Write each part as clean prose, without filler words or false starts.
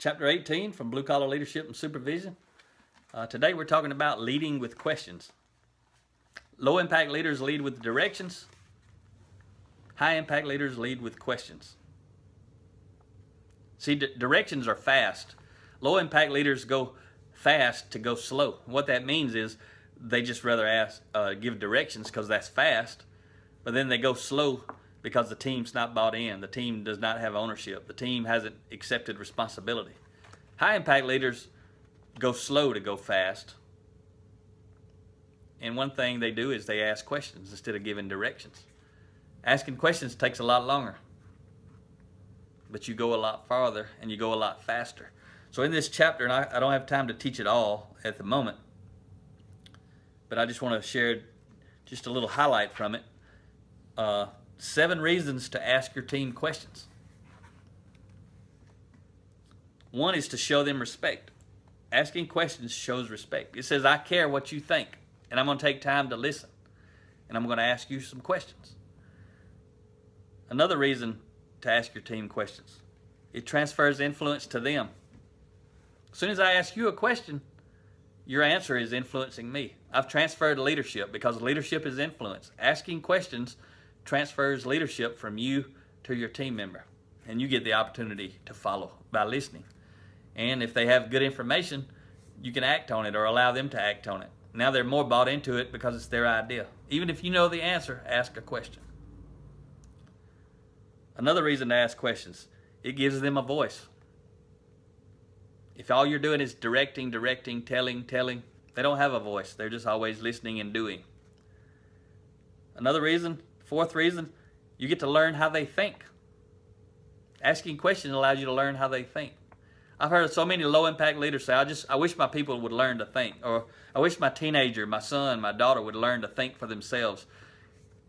Chapter 18 from Blue Collar Leadership and Supervision. Today we're talking about leading with questions. Low impact leaders lead with directions. High impact leaders lead with questions. See, directions are fast. Low impact leaders go fast to go slow. What that means is they just rather give directions because that's fast, but then they go slow because the team's not bought in. The team does not have ownership. The team hasn't accepted responsibility. High impact leaders go slow to go fast. And one thing they do is they ask questions instead of giving directions. Asking questions takes a lot longer, but you go a lot farther and you go a lot faster. So in this chapter, and I don't have time to teach it all at the moment, but I just want to share just a little highlight from it. 7 reasons to ask your team questions. 1 is to show them respect. Asking questions shows respect. It says, I care what you think, and I'm going to take time to listen, and I'm going to ask you some questions. Another reason to ask your team questions, it transfers influence to them. As soon as I ask you a question, your answer is influencing me. I've transferred leadership because leadership is influence. Asking questions transfers leadership from you to your team member, and you get the opportunity to follow by listening. And if they have good information, you can act on it or allow them to act on it. Now they're more bought into it because it's their idea. Even if you know the answer, ask a question. Another reason to ask questions, it gives them a voice. If all you're doing is directing, telling, they don't have a voice. They're just always listening and doing. Another reason, 4th reason, you get to learn how they think. Asking questions allows you to learn how they think. I've heard so many low-impact leaders say, I wish my people would learn to think, or I wish my teenager, my son, my daughter would learn to think for themselves.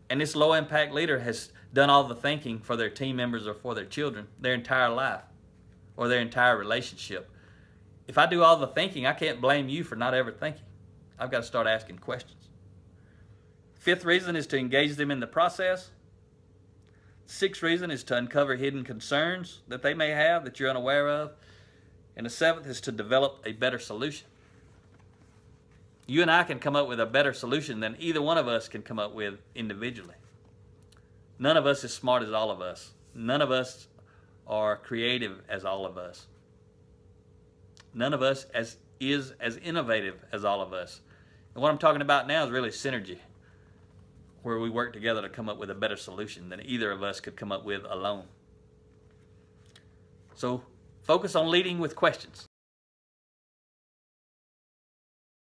And this low-impact leader has done all the thinking for their team members or for their children their entire life or their entire relationship. If I do all the thinking, I can't blame you for not ever thinking. I've got to start asking questions. 5th reason is to engage them in the process. 6th reason is to uncover hidden concerns that they may have that you're unaware of. And the 7th is to develop a better solution. You and I can come up with a better solution than either one of us can come up with individually. None of us is smart as all of us. None of us are creative as all of us. None of us is as innovative as all of us. And what I'm talking about now is really synergy, where we work together to come up with a better solution than either of us could come up with alone. So focus on leading with questions.